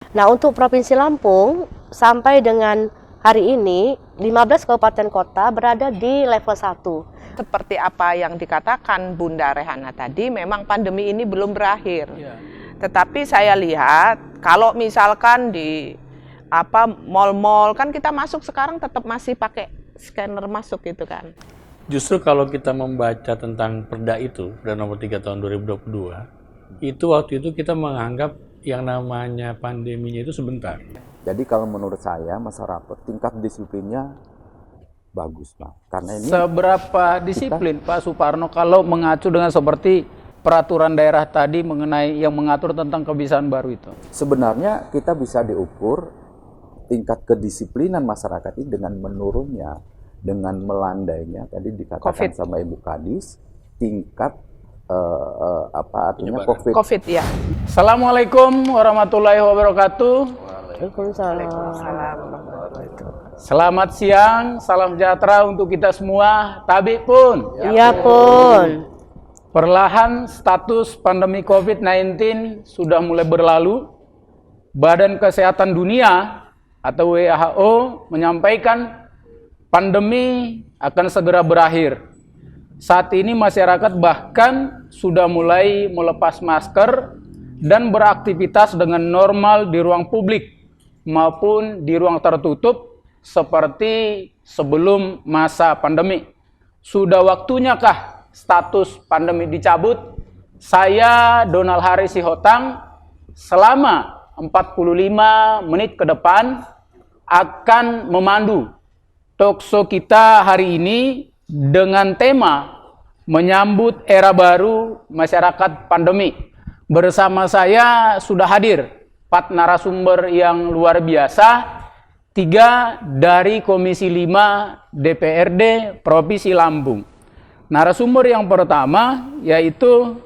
Nah, untuk Provinsi Lampung sampai dengan hari ini 15 kabupaten kota berada di level 1. Seperti apa yang dikatakan Bunda Rehana tadi, memang pandemi ini belum berakhir. Tetapi saya lihat kalau misalkan di mall-mall kan kita masuk sekarang tetap masih pakai scanner masuk gitu kan. Justru kalau kita membaca tentang Perda itu, Perda nomor 3 tahun 2022, itu waktu itu kita menganggap yang namanya pandeminya itu sebentar. Jadi kalau menurut saya masyarakat tingkat disiplinnya bagus, Pak. Karena ini seberapa disiplin Pak Suparno kalau mengacu dengan seperti peraturan daerah tadi mengenai yang mengatur tentang kebiasaan baru itu? Sebenarnya kita bisa diukur tingkat kedisiplinan masyarakat ini dengan menurunnya, dengan melandainya tadi dikatakan sama Ibu Kadis, tingkat artinya COVID ya. Assalamualaikum warahmatullahi wabarakatuh. Selamat siang, salam sejahtera untuk kita semua. Tabik pun. Iya pun. Perlahan status pandemi COVID-19 sudah mulai berlalu. Badan Kesehatan Dunia atau WHO menyampaikan pandemi akan segera berakhir. Saat ini masyarakat bahkan sudah mulai melepas masker dan beraktivitas dengan normal di ruang publik maupun di ruang tertutup seperti sebelum masa pandemi. Sudah waktunya kah status pandemi dicabut? Saya Donald Hari Sihotang selama 45 menit ke depan akan memandu talkshow kita hari ini dengan tema menyambut era baru masyarakat pandemi. Bersama saya sudah hadir 4 narasumber yang luar biasa, 3 dari Komisi 5 DPRD Provinsi Lampung. Narasumber yang pertama yaitu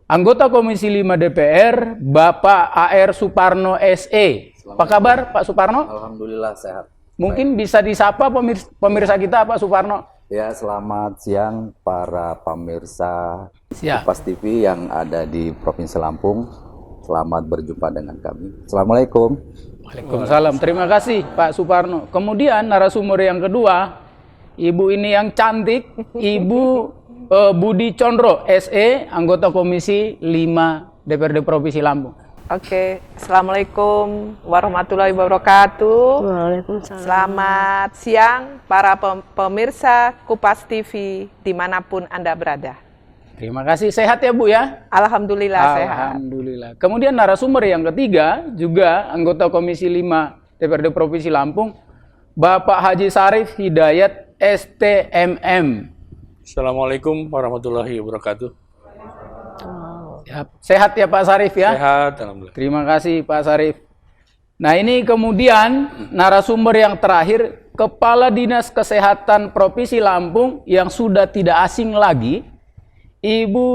anggota Komisi 5 DPR, Bapak A.R. Suparno SE. Apa kabar Pak Suparno? Alhamdulillah sehat. Mungkin bisa disapa pemirsa kita Pak Suparno. Ya, selamat siang para pemirsa Siap. Kupas TV yang ada di Provinsi Lampung. Selamat berjumpa dengan kami. Assalamualaikum. Waalaikumsalam. Terima kasih Pak Suparno. Kemudian narasumber yang kedua, Ibu ini yang cantik, Ibu Budi Condro SE, anggota Komisi 5 DPRD Provinsi Lampung. Oke, Assalamualaikum warahmatullahi wabarakatuh. Waalaikumsalam. Selamat siang para pemirsa Kupas TV dimanapun Anda berada. Terima kasih. Sehat ya Bu ya? Alhamdulillah sehat. Alhamdulillah. Kemudian narasumber yang ketiga juga anggota Komisi 5 DPRD Provinsi Lampung, Bapak Haji Sarif Hidayat STMM. Assalamualaikum warahmatullahi wabarakatuh. Ya, sehat ya Pak Sarif ya? Sehat, alhamdulillah. Terima kasih Pak Sarif. Nah ini kemudian narasumber yang terakhir, Kepala Dinas Kesehatan Provinsi Lampung yang sudah tidak asing lagi, Ibu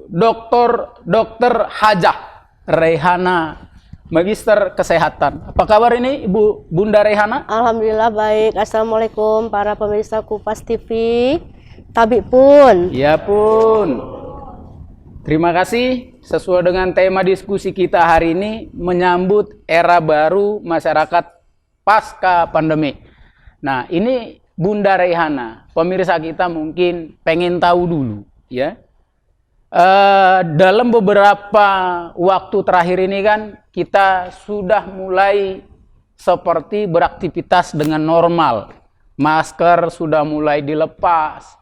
Dr. Hajah Rehana, Magister Kesehatan. Apa kabar ini Ibu Bunda Rehana? Alhamdulillah baik. Assalamualaikum para pemirsa Kupas TV. Tabik pun. Ya pun. Terima kasih. Sesuai dengan tema diskusi kita hari ini, menyambut era baru masyarakat pasca pandemi. Nah ini Bunda Rehana, pemirsa kita mungkin pengen tahu dulu ya. Dalam beberapa waktu terakhir ini kan kita sudah mulai seperti beraktivitas dengan normal. Masker sudah mulai dilepas.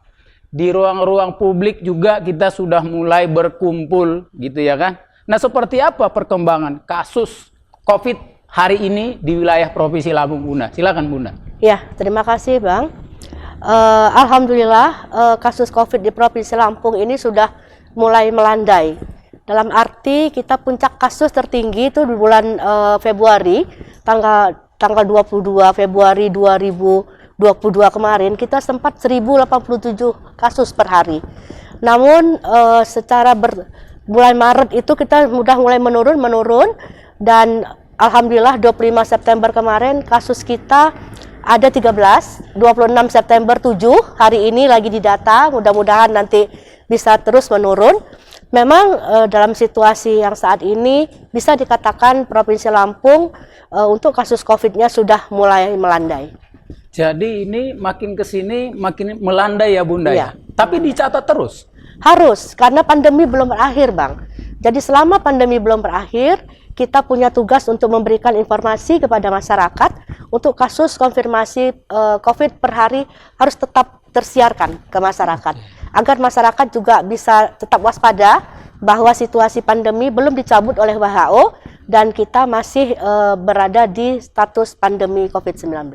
Di ruang-ruang publik juga kita sudah mulai berkumpul gitu ya kan. Nah seperti apa perkembangan kasus COVID hari ini di wilayah Provinsi Lampung Bunda? Silakan Bunda. Ya, terima kasih Bang. Alhamdulillah kasus COVID di Provinsi Lampung ini sudah mulai melandai. Dalam arti kita puncak kasus tertinggi itu di bulan Februari, tanggal 22 Februari 2022 kemarin kita sempat 1087 kasus per hari. Namun secara bulan Maret itu kita sudah mulai menurun dan alhamdulillah 25 September kemarin kasus kita ada 13, 26 September 7, hari ini lagi didata, mudah-mudahan nanti bisa terus menurun. Memang dalam situasi yang saat ini bisa dikatakan Provinsi Lampung untuk kasus COVID-nya sudah mulai melandai. Jadi ini makin ke sini makin melandai ya Bunda ya. Iya. Tapi dicatat terus. Harus, karena pandemi belum berakhir, Bang. Jadi selama pandemi belum berakhir, kita punya tugas untuk memberikan informasi kepada masyarakat untuk kasus konfirmasi COVID per hari harus tetap tersiarkan ke masyarakat. Agar masyarakat juga bisa tetap waspada bahwa situasi pandemi belum dicabut oleh WHO dan kita masih berada di status pandemi COVID-19.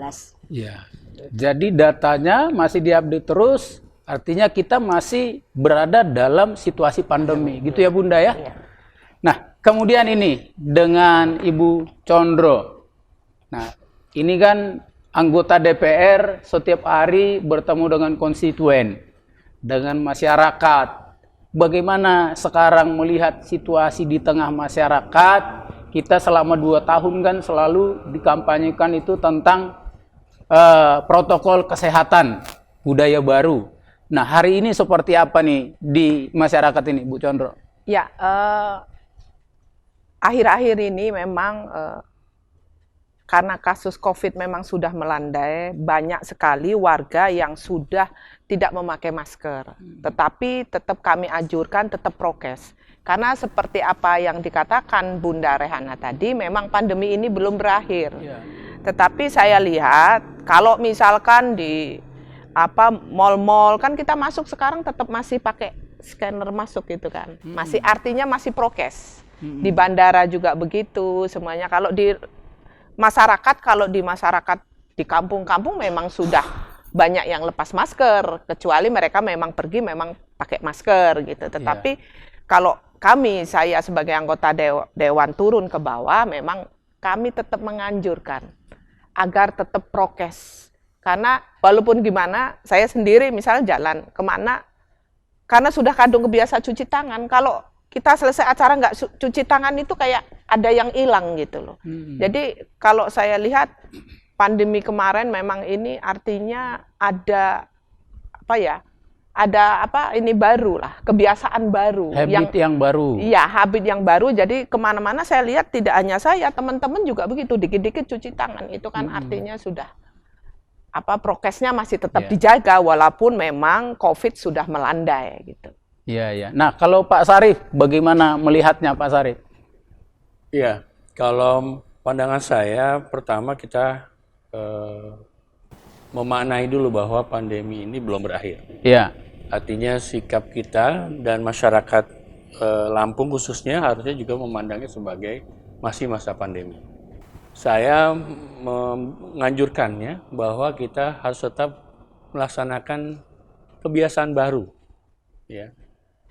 Ya. Jadi datanya masih diupdate terus, artinya kita masih berada dalam situasi pandemi, gitu ya Bunda ya? Iya. Nah, kemudian ini dengan Ibu Condro. Nah, ini kan anggota DPR setiap hari bertemu dengan konstituen, dengan masyarakat. Bagaimana sekarang melihat situasi di tengah masyarakat? Kita selama 2 tahun kan selalu dikampanyekan itu tentang protokol kesehatan, budaya baru. Nah, hari ini seperti apa nih di masyarakat ini, Bu Condro? Ya, akhir-akhir ini memang karena kasus COVID memang sudah melandai, banyak sekali warga yang sudah tidak memakai masker. Tetapi tetap kami anjurkan tetap prokes. Karena seperti apa yang dikatakan Bunda Rehana tadi, memang pandemi ini belum berakhir. Tetapi saya lihat kalau misalkan di mall-mall kan kita masuk sekarang tetap masih pakai scanner masuk gitu kan. Masih artinya masih prokes. Di bandara juga begitu semuanya. Kalau di masyarakat di kampung-kampung memang sudah banyak yang lepas masker, kecuali mereka memang pergi memang pakai masker gitu. Tetapi kalau saya sebagai anggota dewan turun ke bawah, memang kami tetap menganjurkan agar tetap prokes. Karena walaupun gimana, saya sendiri misalnya jalan kemana, karena sudah kadung kebiasa cuci tangan, kalau kita selesai acara nggak cuci tangan itu kayak ada yang hilang gitu loh. Jadi kalau saya lihat pandemi kemarin memang ini artinya ada ini baru lah, kebiasaan baru. Habit yang baru. Iya, habit yang baru. Jadi kemana-mana saya lihat tidak hanya saya, teman-teman juga begitu, dikit-dikit cuci tangan. Itu kan artinya sudah prokesnya masih tetap dijaga walaupun memang COVID sudah melandai gitu. Iya, iya. Nah, kalau Pak Sarif, bagaimana melihatnya Pak Sarif? Iya, kalau pandangan saya, pertama kita memaknai dulu bahwa pandemi ini belum berakhir. Iya. Artinya sikap kita dan masyarakat Lampung khususnya harusnya juga memandangnya sebagai masih masa pandemi. Saya menganjurkannya bahwa kita harus tetap melaksanakan kebiasaan baru, ya.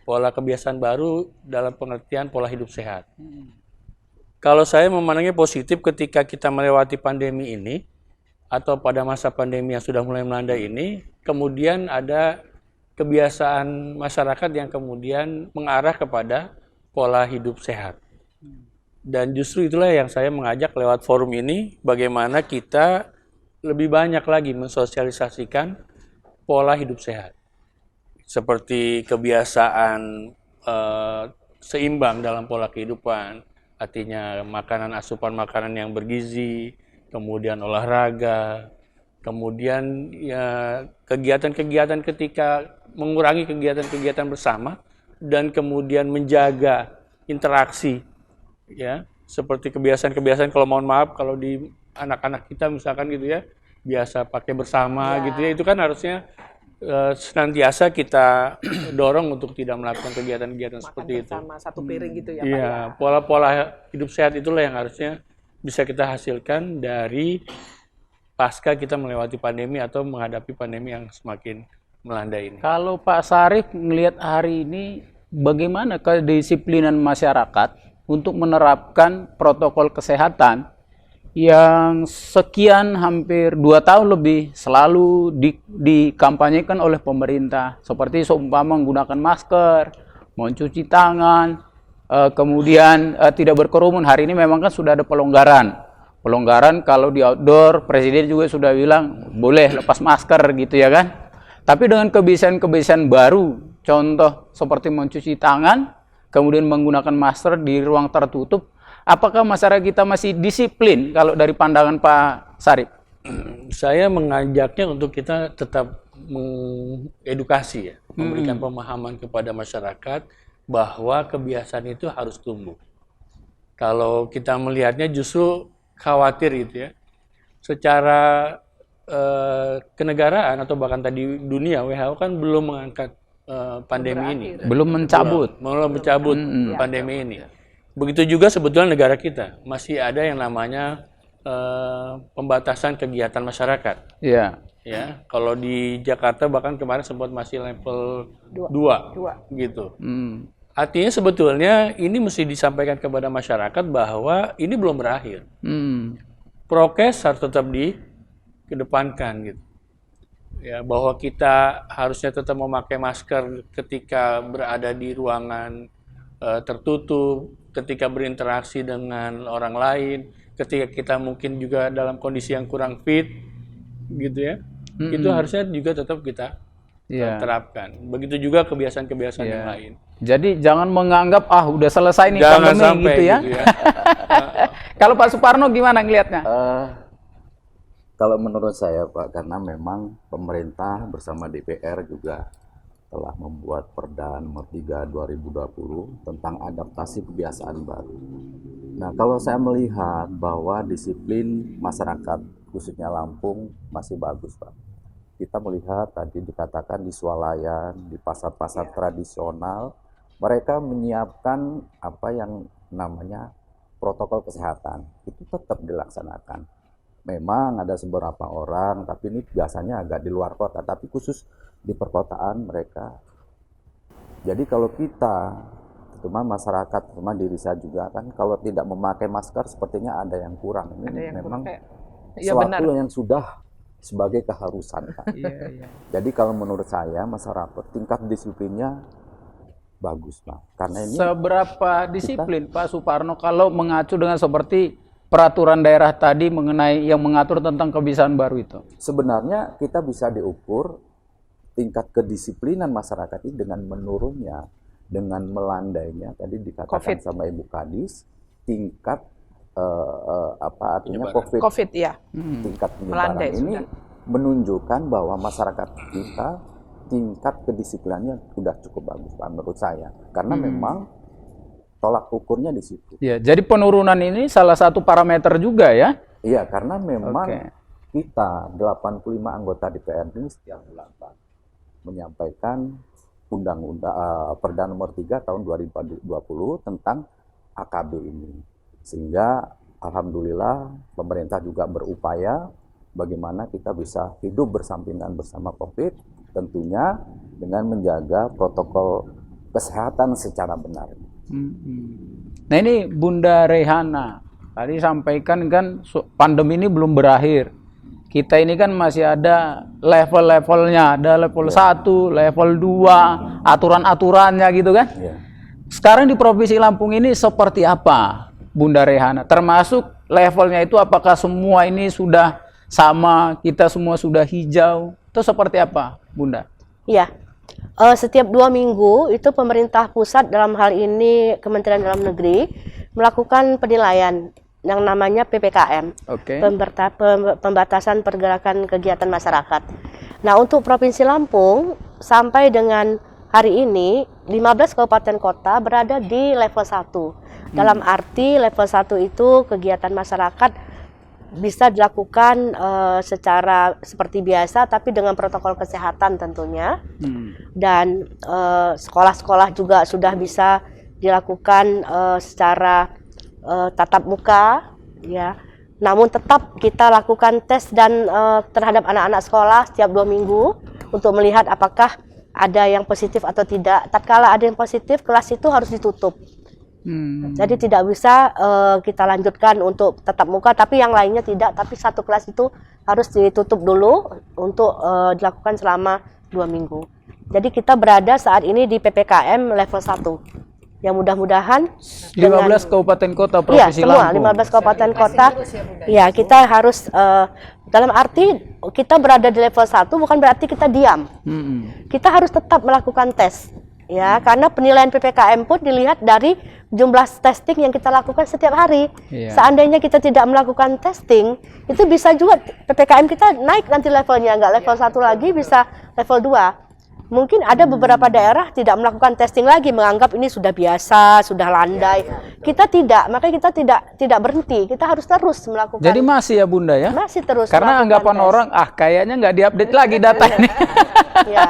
Pola kebiasaan baru dalam pengertian pola hidup sehat. Kalau saya memandangnya positif ketika kita melewati pandemi ini, atau pada masa pandemi yang sudah mulai melandai ini, kemudian ada kebiasaan masyarakat yang kemudian mengarah kepada pola hidup sehat. Dan justru itulah yang saya mengajak lewat forum ini, bagaimana kita lebih banyak lagi mensosialisasikan pola hidup sehat. Seperti kebiasaan seimbang dalam pola kehidupan, artinya asupan makanan yang bergizi, kemudian olahraga, kemudian ya kegiatan-kegiatan ketika mengurangi kegiatan-kegiatan bersama, dan kemudian menjaga interaksi, ya, seperti kebiasaan-kebiasaan, kalau mohon maaf kalau di anak-anak kita misalkan gitu ya, biasa pakai bersama gitu ya, itu kan harusnya senantiasa kita dorong untuk tidak melakukan kegiatan-kegiatan seperti itu. Sama satu piring gitu ya, Pak. Iya, pola-pola hidup sehat itulah yang harusnya bisa kita hasilkan dari pasca kita melewati pandemi atau menghadapi pandemi yang semakin melandai ini. Kalau Pak Sarif melihat hari ini, bagaimana kedisiplinan masyarakat untuk menerapkan protokol kesehatan yang sekian hampir 2 tahun lebih selalu dikampanyekan oleh pemerintah, seperti seumpama menggunakan masker, mencuci tangan, kemudian tidak berkerumun. Hari ini memang kan sudah ada pelonggaran kalau di outdoor, Presiden juga sudah bilang boleh lepas masker gitu ya kan. Tapi dengan kebiasaan-kebiasaan baru, contoh seperti mencuci tangan, kemudian menggunakan masker di ruang tertutup, apakah masyarakat kita masih disiplin kalau dari pandangan Pak Sarip? Saya mengajaknya untuk kita tetap mengedukasi ya, memberikan pemahaman kepada masyarakat bahwa kebiasaan itu harus tumbuh. Kalau kita melihatnya justru khawatir gitu ya, secara kenegaraan atau bahkan tadi dunia, WHO kan belum mengangkat pandemi ini. Belum mencabut. Belum mencabut pandemi ini. Begitu juga sebetulnya negara kita, masih ada yang namanya pembatasan kegiatan masyarakat. Iya. Ya, kalau di Jakarta bahkan kemarin sempat masih level 2 gitu. Artinya sebetulnya ini mesti disampaikan kepada masyarakat bahwa ini belum berakhir. Prokes harus tetap dikedepankan gitu. Ya, bahwa kita harusnya tetap memakai masker ketika berada di ruangan tertutup, ketika berinteraksi dengan orang lain, ketika kita mungkin juga dalam kondisi yang kurang fit, gitu ya, itu harusnya juga tetap kita terapkan. Begitu juga kebiasaan-kebiasaan yang lain. Jadi jangan menganggap udah selesai nih Jangan pandemi sampai gitu ya. Kalau Pak Suparno gimana ngelihatnya? Kalau menurut saya Pak, karena memang pemerintah bersama DPR juga telah membuat Perda Nomor 3 2020 tentang adaptasi kebiasaan baru. Nah, kalau saya melihat bahwa disiplin masyarakat, khususnya Lampung, masih bagus Pak. Kita melihat tadi dikatakan di swalayan, di pasar-pasar tradisional, mereka menyiapkan apa yang namanya protokol kesehatan. Itu tetap dilaksanakan. Memang ada beberapa orang, tapi ini biasanya agak di luar kota, tapi khusus di perkotaan mereka. Jadi kalau kita, cuma masyarakat, cuma diri saya juga kan, kalau tidak memakai masker sepertinya ada yang kurang. Ini memang sesuatu yang sudah sebagai keharusan. Kan? Jadi kalau menurut saya masyarakat tingkat disiplinnya bagus Pak. Karena ini seberapa disiplin Pak Suparno kalau mengacu dengan seperti peraturan daerah tadi mengenai yang mengatur tentang kebiasaan baru itu? Sebenarnya kita bisa diukur tingkat kedisiplinan masyarakat ini dengan menurunnya, dengan melandainya tadi dikatakan sama Ibu Kadis, tingkat apa artinya COVID ya. Tingkat penyebaran ini menunjukkan bahwa masyarakat kita tingkat kedisiplinannya sudah cukup bagus Pak menurut saya. Karena memang tolak ukurnya di situ. Ya, jadi penurunan ini salah satu parameter juga ya? Iya, karena memang kita 85 anggota DPR ini setiap bulan Pak menyampaikan undang-undang Perda Nomor 3 tahun 2020 tentang AKB ini. Sehingga alhamdulillah pemerintah juga berupaya bagaimana kita bisa hidup bersampingan bersama COVID, tentunya dengan menjaga protokol kesehatan secara benar. Nah ini Bunda Rehana tadi sampaikan kan pandemi ini belum berakhir. Kita ini kan masih ada level-levelnya, ada level 1, level 2, aturan-aturannya gitu kan. Sekarang di Provinsi Lampung ini seperti apa Bunda Rehana? Termasuk levelnya itu apakah semua ini sudah sama, kita semua sudah hijau, atau seperti apa Bunda? Iya. Setiap 2 minggu itu pemerintah pusat dalam hal ini Kementerian Dalam Negeri melakukan penilaian yang namanya PPKM, pembatasan pergerakan kegiatan masyarakat. Nah untuk Provinsi Lampung sampai dengan hari ini 15 kabupaten kota berada di level 1. Dalam arti level 1 itu kegiatan masyarakat bisa dilakukan secara seperti biasa tapi dengan protokol kesehatan tentunya. Dan sekolah-sekolah juga sudah bisa dilakukan secara tatap muka ya. Namun tetap kita lakukan tes dan terhadap anak-anak sekolah setiap 2 minggu untuk melihat apakah ada yang positif atau tidak. Tatkala ada yang positif, kelas itu harus ditutup. Jadi tidak bisa kita lanjutkan untuk tatap muka, tapi yang lainnya tidak. Tapi satu kelas itu harus ditutup dulu untuk dilakukan selama 2 minggu. Jadi kita berada saat ini di PPKM level 1. Yang mudah-mudahan 15 kabupaten kota Provinsi Lampung. 15 kabupaten kota. Ya, kita harus dalam arti kita berada di level 1 bukan berarti kita diam. Kita harus tetap melakukan tes. Ya, karena penilaian PPKM pun dilihat dari jumlah testing yang kita lakukan setiap hari. Iya. Seandainya kita tidak melakukan testing, itu bisa juga PPKM kita naik nanti levelnya, nggak level 1 lagi, bisa level 2. Mungkin ada beberapa daerah tidak melakukan testing lagi, menganggap ini sudah biasa, sudah landai. Kita tidak, makanya kita tidak berhenti, kita harus terus melakukan. Jadi masih ya Bunda ya? Masih terus. Karena melakukan anggapan tes. orang, kayaknya nggak diupdate lagi data ini. Ya,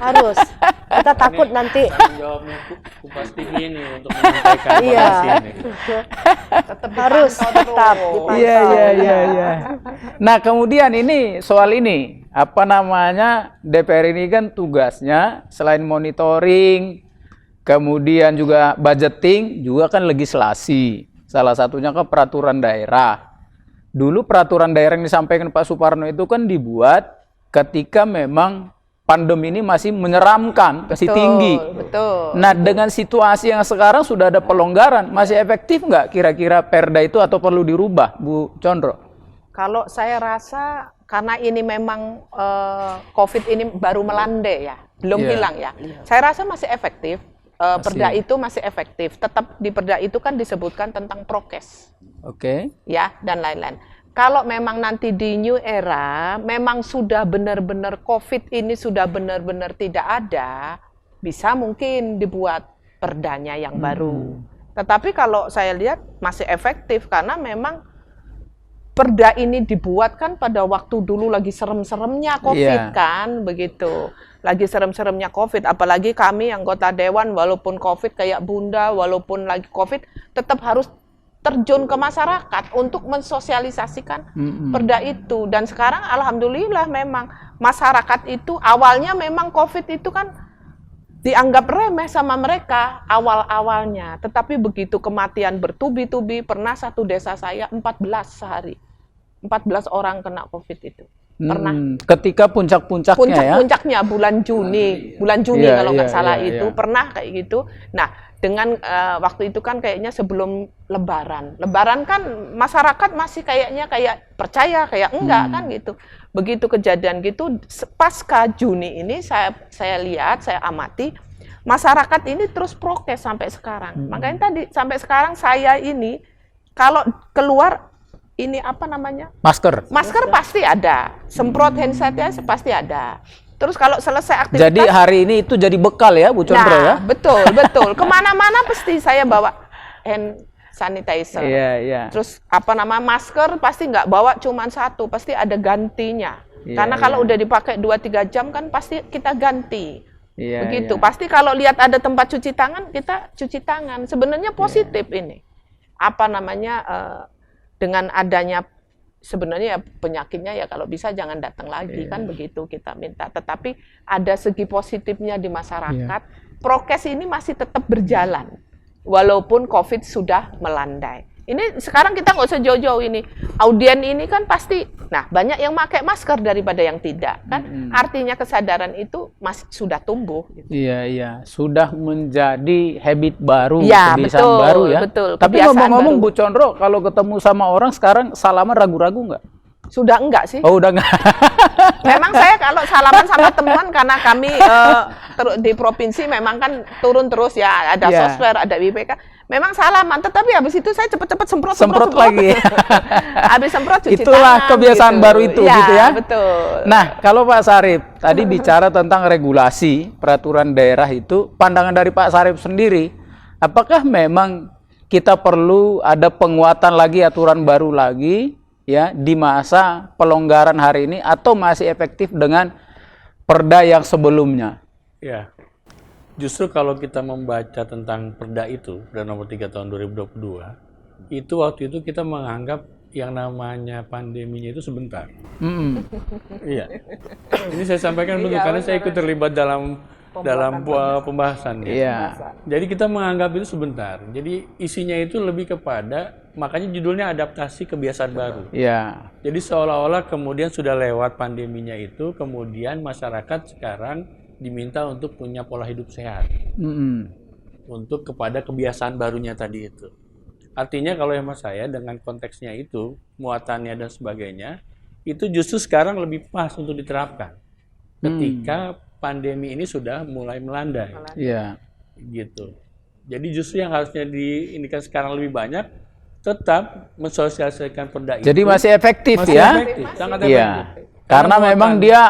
harus. Kita takut nanti. Tanggung jawabnya Kupas TV ini untuk menyampaikan Iya. informasi ini. Tetap Harus dipantau tetap terus. dipantau. Iya. Nah, kemudian ini soal ini, apa namanya, DPR ini kan tugasnya selain monitoring, kemudian juga budgeting, juga kan legislasi. Salah satunya kan peraturan daerah. Dulu peraturan daerah yang disampaikan Pak Suparno itu kan dibuat ketika memang pandemi ini masih menyeramkan, masih tinggi. Betul. Nah, dengan situasi yang sekarang sudah ada pelonggaran, masih efektif nggak kira-kira Perda itu atau perlu dirubah, Bu Condro? Kalau saya rasa karena ini memang COVID ini baru melandai ya, belum Iya. hilang ya. Saya rasa masih efektif. Perda itu masih efektif. Tetap di Perda itu kan disebutkan tentang prokes, Oke. ya, dan lain-lain. Kalau memang nanti di new era, memang sudah benar-benar COVID ini sudah benar-benar tidak ada, bisa mungkin dibuat perdanya yang baru. Tetapi kalau saya lihat masih efektif karena memang perda ini dibuat kan pada waktu dulu lagi serem-seremnya COVID kan, begitu. Lagi serem-seremnya COVID, apalagi kami anggota dewan walaupun COVID kayak Bunda, walaupun lagi COVID tetap harus terjun ke masyarakat untuk mensosialisasikan perda itu. Dan sekarang alhamdulillah memang masyarakat itu awalnya memang COVID itu kan dianggap remeh sama mereka awal-awalnya. Tetapi begitu kematian bertubi-tubi, pernah satu desa saya 14 sehari. 14 orang kena COVID itu. Pernah. Ketika puncak-puncaknya ya? Puncak-puncaknya bulan Juni Iya, kalau nggak salah iya. itu pernah kayak gitu. Nah, dengan waktu itu kan kayaknya sebelum Lebaran. Lebaran kan masyarakat masih kayaknya kayak percaya, kayak enggak kan gitu. Begitu kejadian gitu, pasca Juni ini saya lihat, saya amati masyarakat ini terus prokes sampai sekarang. Makanya tadi sampai sekarang saya ini kalau keluar ini apa namanya? Masker. Masker pasti ada, semprot hand sanitizer pasti ada. Terus kalau selesai aktivitas, Jadi hari ini itu jadi bekal ya, Bu Condro ya? betul. Kemana-mana pasti saya bawa hand sanitizer. Iya. Terus apa nama masker pasti nggak bawa cuma satu, pasti ada gantinya. Iya, Karena kalau udah dipakai 2-3 jam kan pasti kita ganti. Iya, Begitu. iya. Pasti kalau lihat ada tempat cuci tangan, kita cuci tangan. Sebenarnya positif ini. Apa namanya? Dengan adanya sebenarnya ya penyakitnya ya kalau bisa jangan datang lagi kan begitu kita minta. Tetapi ada segi positifnya di masyarakat. Prokes ini masih tetap berjalan walaupun COVID sudah melandai. Ini sekarang kita nggak usah jauh-jauh ini. Audien ini kan pasti, nah banyak yang pakai masker daripada yang tidak kan. Artinya kesadaran itu masih sudah tumbuh. Gitu. Iya. Sudah menjadi habit baru, Ya, kebiasaan betul, baru ya. betul. Tapi Kebiasaan ngomong-ngomong baru. Bu Condro, kalau ketemu sama orang sekarang salaman ragu-ragu nggak? Sudah enggak sih? Oh, udah nggak. Memang saya kalau salaman sama teman karena kami di provinsi memang kan turun terus ya, ada Iya. Sosper, ada WPK. Memang salaman, tetapi habis itu saya cepet-cepet semprot lagi. Habis semprot cuci Itulah tangan, kebiasaan gitu. baru itu gitu ya. Betul. Nah, kalau Pak Sarip tadi bicara tentang regulasi peraturan daerah itu, pandangan dari Pak Sarip sendiri, apakah memang kita perlu ada penguatan lagi, aturan baru lagi ya di masa pelonggaran hari ini, atau masih efektif dengan perda yang sebelumnya? Ya, justru kalau kita membaca tentang perda itu, Perda nomor 3 tahun 2022, itu waktu itu kita menganggap yang namanya pandeminya itu sebentar. Iya. Ini saya sampaikan begitu karena saya ikut terlibat dalam pembahasan. Iya. Jadi kita menganggap itu sebentar. Jadi isinya itu lebih kepada, makanya judulnya adaptasi kebiasaan baru. Iya. Jadi seolah-olah kemudian sudah lewat pandeminya itu, kemudian masyarakat sekarang diminta untuk punya pola hidup sehat. Untuk kepada kebiasaan barunya tadi itu. Artinya kalau hemat saya dengan konteksnya itu, muatannya dan sebagainya, itu justru sekarang lebih pas untuk diterapkan. Ketika pandemi ini sudah mulai melandai. Iya. Gitu. Jadi justru yang harusnya diindikan sekarang lebih banyak, tetap mensosialisasikan perda itu. Jadi masih efektif Masih ya? efektif, sangat Iya. efektif. Karena memang dia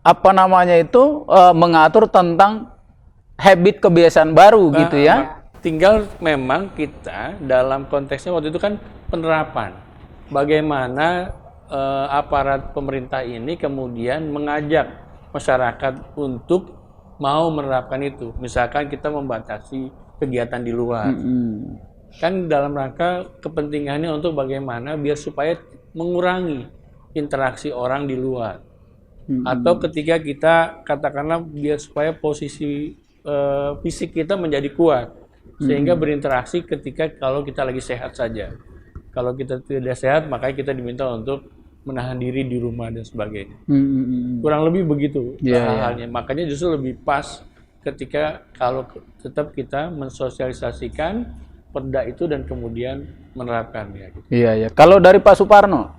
apa namanya itu mengatur tentang habit kebiasaan baru gitu ya. Tinggal memang kita dalam konteksnya waktu itu kan penerapan. Bagaimana aparat pemerintah ini kemudian mengajak masyarakat untuk mau menerapkan itu. Misalkan kita membatasi kegiatan di luar. Kan dalam rangka kepentingannya untuk bagaimana biar supaya mengurangi interaksi orang di luar. Atau ketika kita katakanlah biar supaya posisi fisik kita menjadi kuat. Sehingga berinteraksi ketika kalau kita lagi sehat saja. Kalau kita tidak sehat, makanya kita diminta untuk menahan diri di rumah dan sebagainya. Kurang lebih begitu halnya. Makanya justru lebih pas ketika kalau tetap kita mensosialisasikan perda itu dan kemudian menerapkannya. Gitu. Iya, iya. Kalau dari Pak Suparno?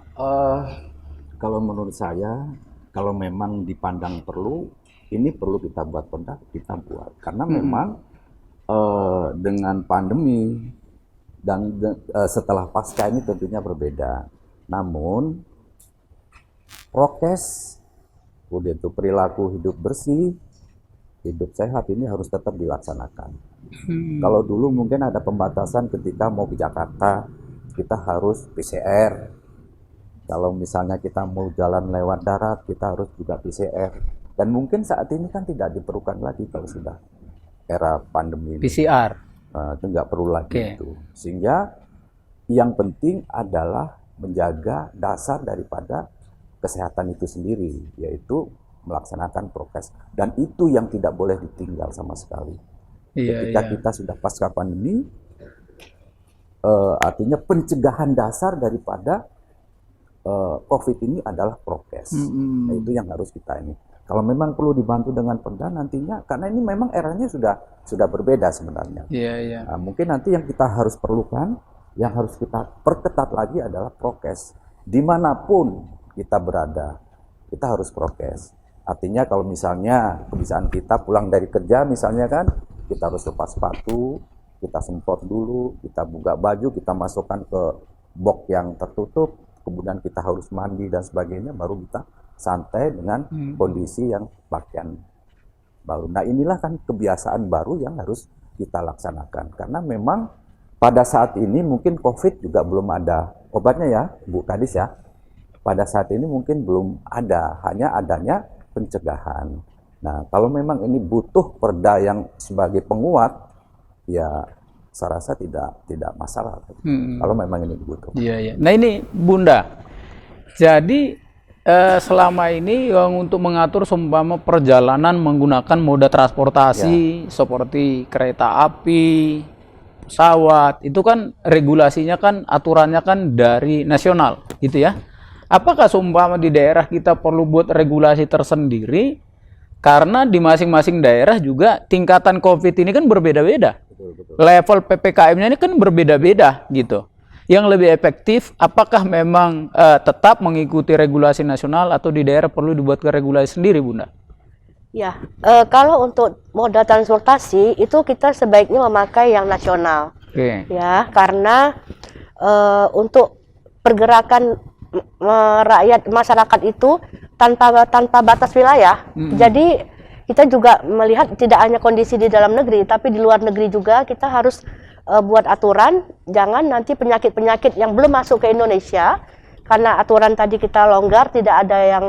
Kalau menurut saya, kalau memang dipandang perlu, ini perlu kita buat perda, kita buat. Karena memang dengan pandemi dan setelah pasca ini tentunya berbeda. Namun prokes, kemudian itu perilaku hidup bersih, hidup sehat ini harus tetap dilaksanakan. Kalau dulu mungkin ada pembatasan ketika mau ke Jakarta, kita harus PCR. Kalau misalnya kita mau jalan lewat darat, kita harus juga PCR. Dan mungkin saat ini kan tidak diperlukan lagi kalau sudah era pandemi ini. PCR. Itu nggak perlu lagi itu. Sehingga yang penting adalah menjaga dasar daripada kesehatan itu sendiri, yaitu melaksanakan prokes. Dan itu yang tidak boleh ditinggal sama sekali. Ketika kita sudah pasca pandemi, artinya pencegahan dasar daripada COVID ini adalah prokes. Nah, itu yang harus kita ini. Kalau memang perlu dibantu dengan perda nantinya, karena ini memang eranya sudah berbeda sebenarnya. Nah, mungkin nanti yang kita harus perlukan, yang harus kita perketat lagi adalah prokes. Dimanapun kita berada, kita harus prokes. Artinya kalau misalnya kebiasaan kita pulang dari kerja misalnya kan, kita harus lepas sepatu, kita semprot dulu, kita buka baju, kita masukkan ke box yang tertutup, kemudian kita harus mandi dan sebagainya, baru kita santai dengan kondisi yang pakaian baru. Nah inilah kan kebiasaan baru yang harus kita laksanakan. Karena memang pada saat ini mungkin COVID juga belum ada obatnya ya, Bu Kadis ya. Pada saat ini mungkin belum ada, hanya adanya pencegahan. Nah kalau memang ini butuh perda yang sebagai penguat, ya saya rasa tidak masalah. Kalau memang ini butuh. Nah ini Bunda, jadi selama ini untuk mengatur seumpama perjalanan menggunakan moda transportasi seperti kereta api, pesawat, itu kan regulasinya kan aturannya kan dari nasional gitu ya. Apakah seumpama di daerah kita perlu buat regulasi tersendiri? Karena di masing-masing daerah juga tingkatan COVID ini kan berbeda-beda. Level PPKM-nya ini kan berbeda-beda gitu. Yang lebih efektif, apakah memang tetap mengikuti regulasi nasional atau di daerah perlu dibuatkan regulasi sendiri, Bunda? Ya, kalau untuk moda transportasi itu kita sebaiknya memakai yang nasional. Ya, karena untuk pergerakan rakyat masyarakat itu tanpa batas wilayah. Jadi kita juga melihat tidak hanya kondisi di dalam negeri, tapi di luar negeri juga kita harus buat aturan, jangan nanti penyakit-penyakit yang belum masuk ke Indonesia, karena aturan tadi kita longgar, tidak ada yang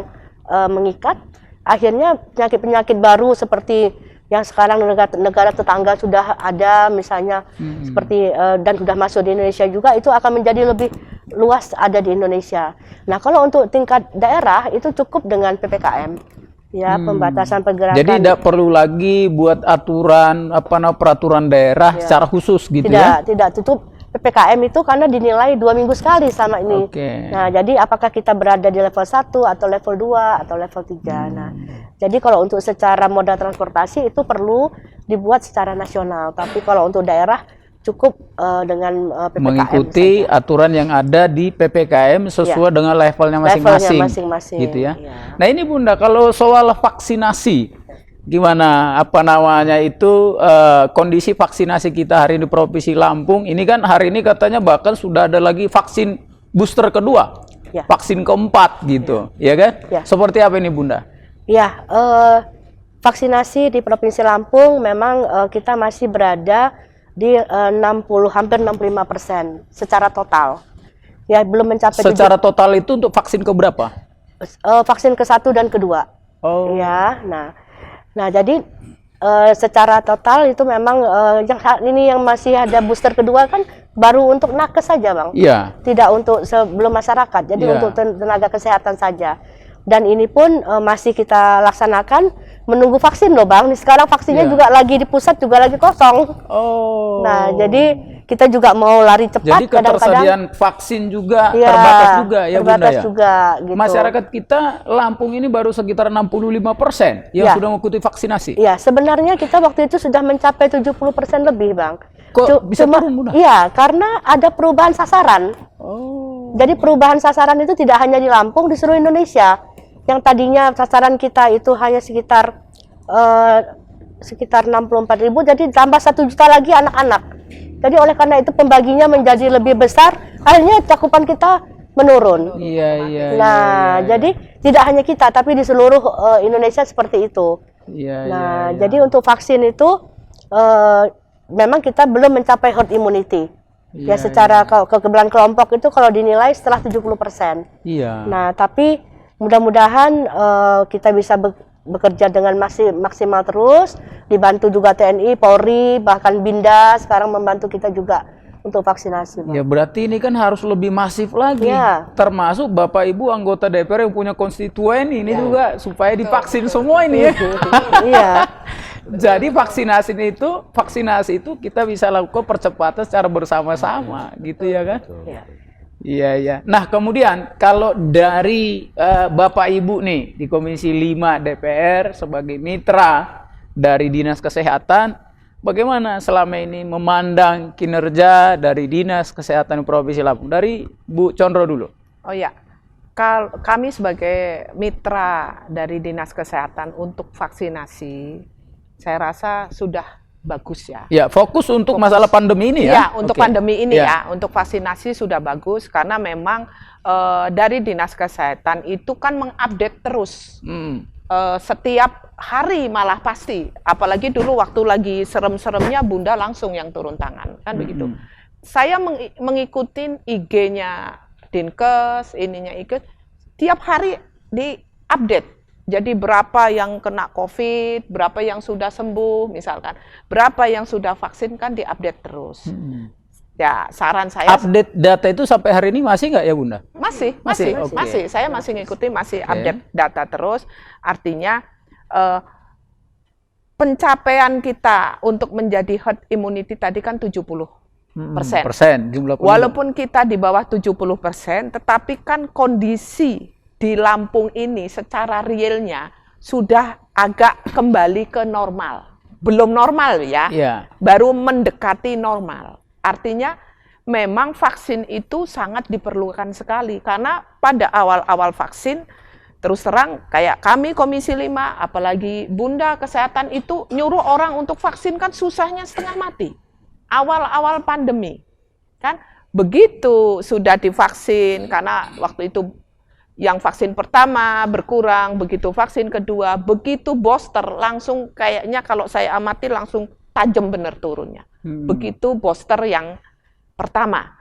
mengikat, akhirnya penyakit-penyakit baru seperti yang sekarang negara tetangga sudah ada, misalnya seperti dan sudah masuk di Indonesia juga, itu akan menjadi lebih luas ada di Indonesia. Nah kalau untuk tingkat daerah itu cukup dengan PPKM. Ya, pembatasan pergerakan. Jadi tidak perlu lagi buat aturan peraturan daerah secara khusus gitu ya? Tidak tutup PPKM itu karena dinilai 2 minggu sekali sama ini. Nah, jadi apakah kita berada di level 1 atau level 2 atau level 3. Nah, jadi kalau untuk secara moda transportasi itu perlu dibuat secara nasional. Tapi kalau untuk daerah cukup dengan PPKM mengikuti saja aturan yang ada di PPKM sesuai dengan levelnya masing-masing gitu ya. Nah ini Bunda, kalau soal vaksinasi gimana apa namanya itu kondisi vaksinasi kita hari ini di Provinsi Lampung? Ini kan hari ini katanya bahkan sudah ada lagi vaksin booster kedua, Ya. vaksin keempat gitu, ya kan? Ya. Seperti apa ini Bunda? Ya, vaksinasi di Provinsi Lampung memang kita masih berada di hampir 65% secara total. Ya, belum mencapai Secara total itu untuk vaksin keberapa? vaksin ke-1 dan kedua. Oh. Ya, nah jadi secara total itu memang yang saat ini yang masih ada booster kedua kan baru untuk nakes saja, Bang. Iya. Tidak untuk sebelum masyarakat. Jadi Iya. untuk tenaga kesehatan saja. Dan ini pun masih kita laksanakan menunggu vaksin loh, Bang. Sekarang vaksinnya Iya. juga lagi di pusat juga lagi kosong. Oh. Nah, jadi kita juga mau lari cepat. Jadi ketersediaan vaksin juga Iya, terbatas juga ya Bunda terbatas ya? juga gitu. Masyarakat kita Lampung ini baru sekitar 65% yang Ya. sudah mengikuti vaksinasi. Iya, sebenarnya kita waktu itu sudah mencapai 70% lebih, Bang. Kok bisa turun, Bunda? Iya, karena ada perubahan sasaran. Oh. Jadi perubahan sasaran itu tidak hanya di Lampung, di seluruh Indonesia. Yang tadinya sasaran kita itu hanya sekitar 64.000, jadi tambah 1 juta lagi anak-anak. Jadi oleh karena itu pembaginya menjadi lebih besar, akhirnya cakupan kita menurun. Iya. Nah, jadi tidak hanya kita, tapi di seluruh Indonesia seperti itu. Iya. Nah, jadi untuk vaksin itu memang kita belum mencapai herd immunity. Ya, secara kekebalan kelompok itu kalau dinilai setelah 70%. Iya. Nah, tapi mudah-mudahan kita bisa bekerja dengan masih maksimal terus, dibantu juga TNI, Polri, bahkan Binda sekarang membantu kita juga untuk vaksinasi, Bang. Ya berarti ini kan harus lebih masif lagi. Ya. Termasuk Bapak Ibu anggota DPR yang punya konstituen ini juga supaya divaksin semua ini ya. Iya. Jadi vaksinasi itu kita bisa lakukan percepatan secara bersama-sama gitu ya kan? Iya. Iya. Nah, kemudian kalau dari Bapak Ibu nih di Komisi 5 DPR sebagai mitra dari Dinas Kesehatan, bagaimana selama ini memandang kinerja dari Dinas Kesehatan Provinsi Lampung? Dari Bu Condro dulu. Oh ya, kami sebagai mitra dari Dinas Kesehatan untuk vaksinasi, saya rasa sudah bagus ya. Ya, fokus untuk masalah pandemi ini ya? Ya, untuk Oke. pandemi ini Ya. ya, untuk vaksinasi sudah bagus karena memang dari Dinas Kesehatan itu kan mengupdate terus. Setiap hari malah pasti, apalagi dulu waktu lagi serem-seremnya Bunda langsung yang turun tangan, kan begitu. Saya mengikuti IG-nya Dinkes, ininya IG, tiap hari di-update. Jadi berapa yang kena COVID, berapa yang sudah sembuh misalkan, berapa yang sudah vaksin kan diupdate terus. Ya, saran saya Update data itu sampai hari ini masih nggak ya Bunda? masih. Oke. Saya masih ngikutin, masih Oke. update data terus. Artinya pencapaian kita untuk menjadi herd immunity tadi kan 70%. Jumlah penduduk. Walaupun kita di bawah 70%, tetapi kan kondisi di Lampung ini secara realnya sudah agak kembali ke normal. Belum normal ya, Iya. baru mendekati normal. Artinya memang vaksin itu sangat diperlukan sekali karena pada awal-awal vaksin terus terang kayak kami Komisi 5 apalagi Bunda Kesehatan itu nyuruh orang untuk vaksin kan susahnya setengah mati. Awal-awal pandemi. Kan begitu sudah divaksin karena waktu itu yang vaksin pertama berkurang, begitu vaksin kedua, begitu booster langsung kayaknya kalau saya amati langsung tajam benar turunnya. Begitu booster yang pertama.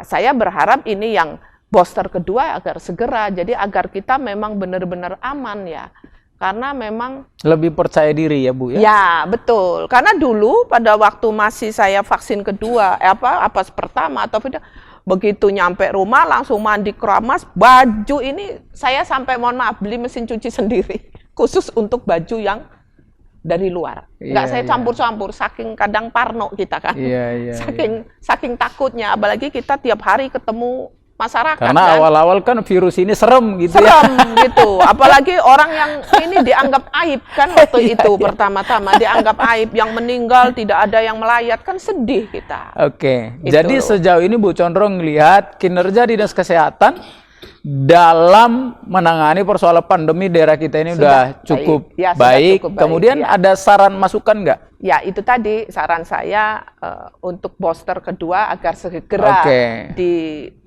Saya berharap ini yang booster kedua agar segera, jadi agar kita memang benar-benar aman ya. Karena memang Lebih percaya diri ya Bu ya? ya betul. Karena dulu pada waktu masih saya vaksin kedua, apa pertama atau begitu nyampe rumah langsung mandi keramas, baju ini saya sampai mohon maaf beli mesin cuci sendiri khusus untuk baju yang dari luar. Nggak saya campur-campur, saking kadang parno kita kan. Saking takutnya, apalagi kita tiap hari ketemu masyarakat. Karena kan? awal-awal kan virus ini serem gitu ya. Serem gitu, apalagi orang yang ini dianggap aib kan waktu itu pertama-tama dianggap aib, yang meninggal tidak ada yang melayat kan sedih kita. Oke, Itu. jadi sejauh ini Bu Condro ngelihat kinerja Dinas Kesehatan dalam menangani persoalan pandemi daerah kita ini udah cukup Ya, sudah baik. cukup baik, Kemudian ya. ada saran masukan nggak? Ya, itu tadi saran saya untuk booster kedua agar segera Oke. disampaikan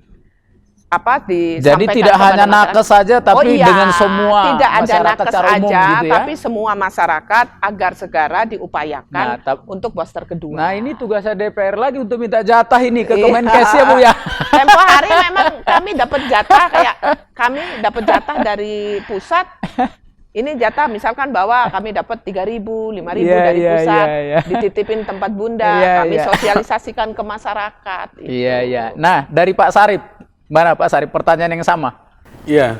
Jadi tidak kepada hanya masyarakat. nakes saja, tapi Oh iya, dengan semua tidak ada masyarakat nakes secara umum aja, gitu ya. tapi semua masyarakat agar segera diupayakan Nah, untuk booster kedua. Nah, ini tugasnya DPR lagi untuk minta jatah ini ke Iya. Kemenkes ya, Bu ya. Tempo hari memang kami dapat jatah, kayak kami dapat jatah dari pusat. Ini jatah misalkan bahwa kami dapat 3.000, 5.000 Iya, dari iya, pusat, iya, iya. dititipin tempat bunda, Iya, kami iya. sosialisasikan ke masyarakat. Itu. Iya, iya. Nah, dari Pak Sarip. Mana Pak Sarip? Pertanyaan yang sama. Iya,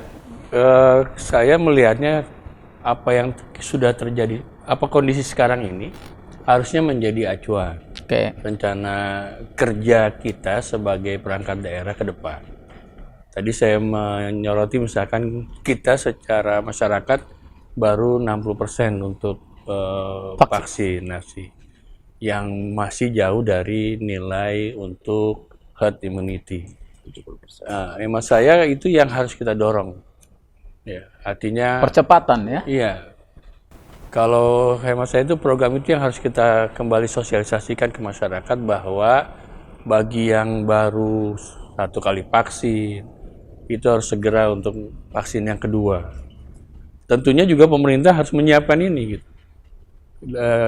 saya melihatnya apa yang sudah terjadi, apa kondisi sekarang ini harusnya menjadi acuan Oke. rencana kerja kita sebagai perangkat daerah ke depan. Tadi saya menyoroti misalkan kita secara masyarakat baru 60% untuk vaksinasi, yang masih jauh dari nilai untuk herd immunity. 70%. Nah, hemat saya itu yang harus kita dorong. Ya, artinya Percepatan ya. iya. Kalau hemat saya itu program itu yang harus kita kembali sosialisasikan ke masyarakat bahwa bagi yang baru 1 kali vaksin itu harus segera untuk vaksin yang kedua. Tentunya juga pemerintah harus menyiapkan ini gitu.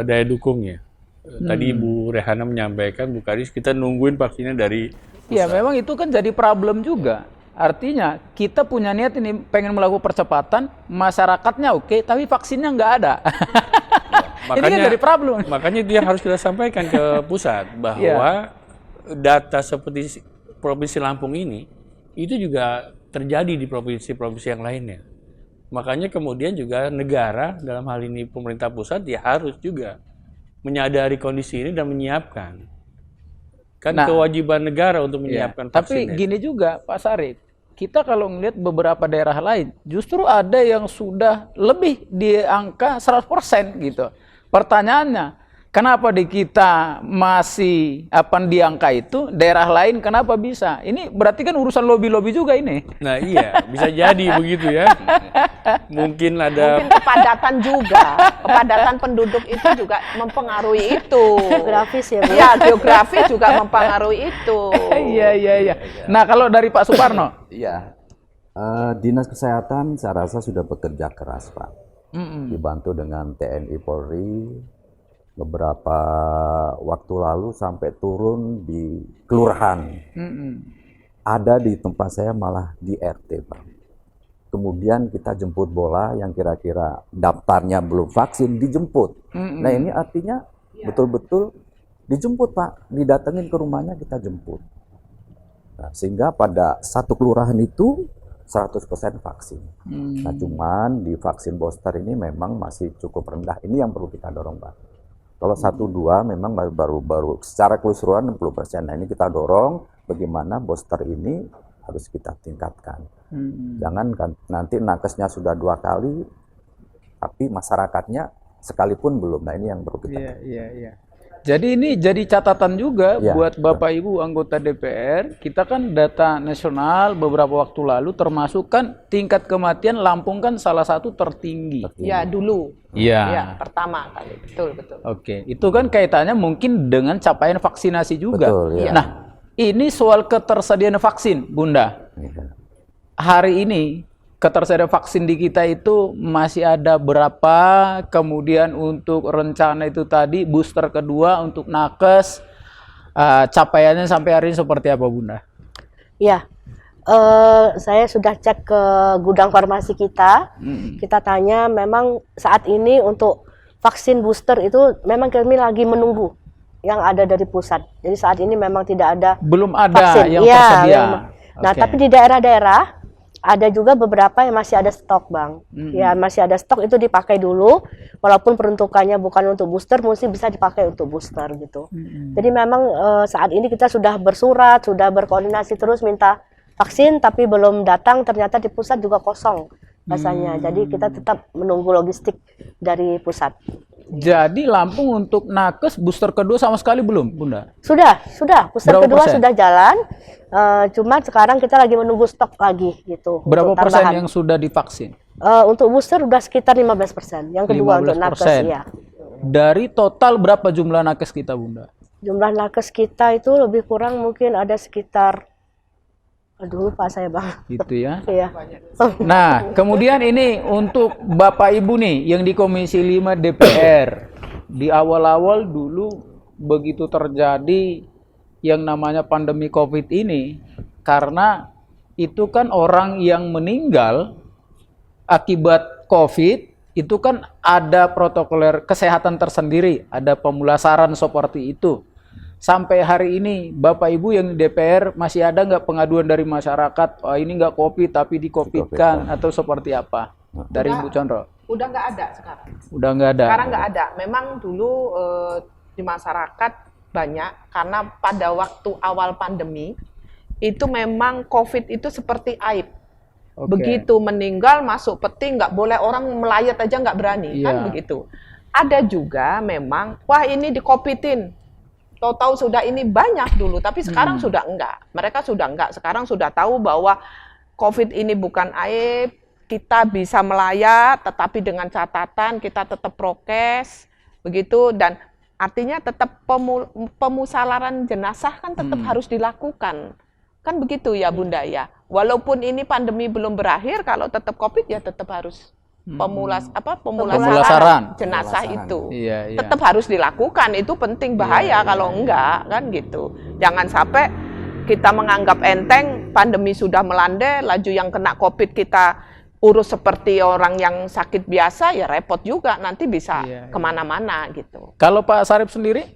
Daya dukungnya. Tadi Ibu Rehana menyampaikan, Bu Kadis, kita nungguin vaksinnya dari Iya, memang itu kan jadi problem juga. Artinya kita punya niat ini pengen melakukan percepatan, masyarakatnya oke, tapi vaksinnya nggak ada. Ini kan jadi problem. Makanya itu yang harus kita sampaikan ke pusat bahwa data seperti Provinsi Lampung ini itu juga terjadi di provinsi-provinsi yang lainnya. Makanya kemudian juga negara, dalam hal ini pemerintah pusat, ya harus juga menyadari kondisi ini dan menyiapkan. Kan kewajiban negara untuk menyiapkan vaksin. Tapi gini juga Pak Sarip, kita kalau ngelihat beberapa daerah lain, justru ada yang sudah lebih di angka 100% gitu. Pertanyaannya, kenapa di kita masih di angka itu, daerah lain kenapa bisa? Ini berarti kan urusan lobby-lobby juga ini. Nah iya, bisa jadi begitu ya. Mungkin ada kepadatan juga, kepadatan penduduk itu juga mempengaruhi itu. Geografis ya, Bu? Ya, geografi juga mempengaruhi itu. Iya. Nah, kalau dari Pak Suparno? Iya, Dinas Kesehatan saya rasa sudah bekerja keras, Pak. Dibantu dengan TNI Polri, beberapa waktu lalu sampai turun di kelurahan. Ada di tempat saya malah di RT, Pak. Kemudian kita jemput bola yang kira-kira daftarnya belum vaksin, dijemput. Nah ini artinya betul-betul dijemput, Pak. Didatengin ke rumahnya, kita jemput. Nah, sehingga pada satu kelurahan itu 100% vaksin. Nah cuman di vaksin booster ini memang masih cukup rendah. Ini yang perlu kita dorong, Pak. Kalau 1-2 memang baru secara keseluruhan 60%. Nah ini kita dorong bagaimana booster ini harus kita tingkatkan. Jangan kan nanti nakesnya sudah 2 kali, tapi masyarakatnya sekalipun belum. Nah ini yang perlu kita. Iya. Jadi ini jadi catatan juga buat Bapak Ibu anggota DPR. Kita kan data nasional beberapa waktu lalu termasuk kan tingkat kematian Lampung kan salah satu tertinggi. Ya dulu. Iya. Ya, pertama kali. Betul. Oke, itu kan kaitannya mungkin dengan capaian vaksinasi juga. Betul, ya. Nah, ini soal ketersediaan vaksin, Bunda. Iya. Hari ini ketersediaan vaksin di kita itu masih ada berapa? Kemudian untuk rencana itu tadi booster kedua untuk nakes, capaiannya sampai hari ini seperti apa, Bunda? Ya, saya sudah cek ke gudang farmasi kita. Kita tanya, memang saat ini untuk vaksin booster itu memang kami lagi menunggu yang ada dari pusat. Jadi saat ini memang tidak ada Belum ada vaksin. yang Ya, tersedia. Nah, Oke. tapi di daerah-daerah ada juga beberapa yang masih ada stok, Bang. Ya, masih ada stok, itu dipakai dulu. Walaupun peruntukannya bukan untuk booster, mesti bisa dipakai untuk booster gitu. Jadi memang saat ini kita sudah bersurat, sudah berkoordinasi terus minta vaksin, tapi belum datang. Ternyata di pusat juga kosong rasanya. Jadi kita tetap menunggu logistik dari pusat. Jadi Lampung untuk nakes booster kedua sama sekali belum, Bunda? Sudah. Booster Berapa kedua persen? sudah jalan. Cuma sekarang kita lagi menunggu stok lagi gitu. Berapa untuk persen tambahan. yang sudah divaksin? Untuk booster udah sekitar 15%. Yang kedua untuk nakes 15%. ya. Dari total berapa jumlah nakes kita, Bunda? Jumlah nakes kita itu lebih kurang mungkin ada sekitar, aduh lupa saya bang. Gitu ya. Iya. Nah, kemudian ini untuk Bapak Ibu nih yang di Komisi 5 DPR. Di awal-awal dulu begitu terjadi yang namanya pandemi COVID ini, karena itu kan orang yang meninggal akibat COVID, itu kan ada protokoler kesehatan tersendiri, ada pemulasaran seperti itu. Sampai hari ini, Bapak Ibu yang di DPR masih ada nggak pengaduan dari masyarakat, oh, ini nggak COVID tapi di-COVID-kan, atau seperti apa? Dari Ibu Condro? Udah nggak ada sekarang. Udah nggak ada? Sekarang nggak ada. Memang dulu di masyarakat banyak, karena pada waktu awal pandemi, itu memang COVID itu seperti aib. Oke. Begitu meninggal masuk peti, nggak boleh orang melayat aja nggak berani, kan Iya. begitu. Ada juga memang, wah ini di-COVID-in. Tahu-tahu sudah ini banyak dulu, tapi sekarang sudah enggak. Mereka sudah enggak, sekarang sudah tahu bahwa COVID ini bukan aib, kita bisa melayat, tetapi dengan catatan kita tetap prokes, begitu, dan artinya tetap pemusalaran jenazah kan tetap harus dilakukan. Kan begitu ya Bunda ya. Walaupun ini pandemi belum berakhir, kalau tetap COVID ya tetap harus pemulasaran jenazah itu. Iya, iya. Tetap harus dilakukan, itu penting, bahaya kalau enggak, kan gitu. Jangan sampai kita menganggap enteng, pandemi sudah melanda, laju yang kena COVID kita urus seperti orang yang sakit biasa, ya repot juga, nanti bisa kemana-mana gitu. Kalau Pak Sarip sendiri?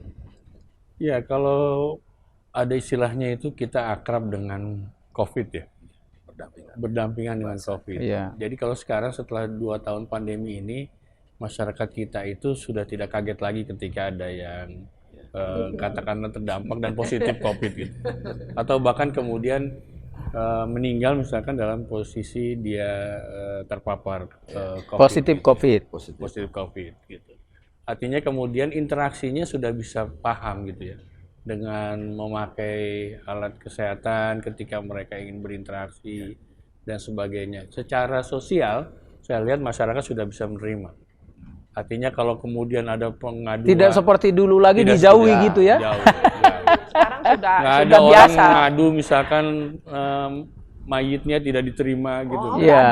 Ya, kalau ada istilahnya itu kita akrab dengan COVID ya. Berdampingan dengan COVID. Iya. Jadi kalau sekarang setelah 2 tahun pandemi ini, masyarakat kita itu sudah tidak kaget lagi ketika ada yang katakanlah terdampak dan positif COVID gitu. Atau bahkan kemudian meninggal misalkan dalam posisi dia terpapar COVID. Positif COVID. Positif COVID gitu. Artinya kemudian interaksinya sudah bisa paham gitu ya, dengan memakai alat kesehatan ketika mereka ingin berinteraksi dan sebagainya. Secara sosial, saya lihat masyarakat sudah bisa menerima. Artinya kalau kemudian ada pengaduan, Tidak seperti dulu lagi tidak dijauhi sudah gitu ya? jauh. Sekarang sudah Nggak ada sudah orang biasa. mengadu misalkan mayitnya tidak diterima gitu. Iya.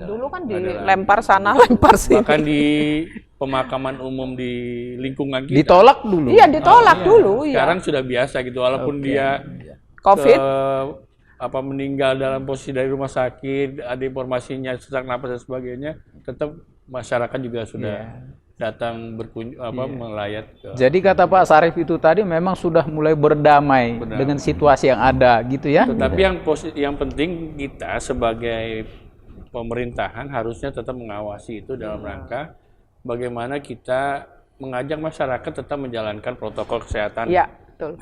Dulu kan dilempar sana, lempar sini. Bahkan di pemakaman umum di lingkungan kita. Ditolak dulu? Iya, ditolak dulu. Iya. Sekarang sudah biasa gitu, walaupun dia COVID. Meninggal dalam posisi dari rumah sakit, ada informasinya sesak napas dan sebagainya, tetap masyarakat juga sudah datang berkunjung melayat. Jadi kata Pak Sarif itu tadi memang sudah mulai berdamai dengan situasi yang ada gitu ya. Tetapi yang penting kita sebagai pemerintahan harusnya tetap mengawasi itu dalam rangka bagaimana kita mengajak masyarakat tetap menjalankan protokol kesehatan. Iya, betul.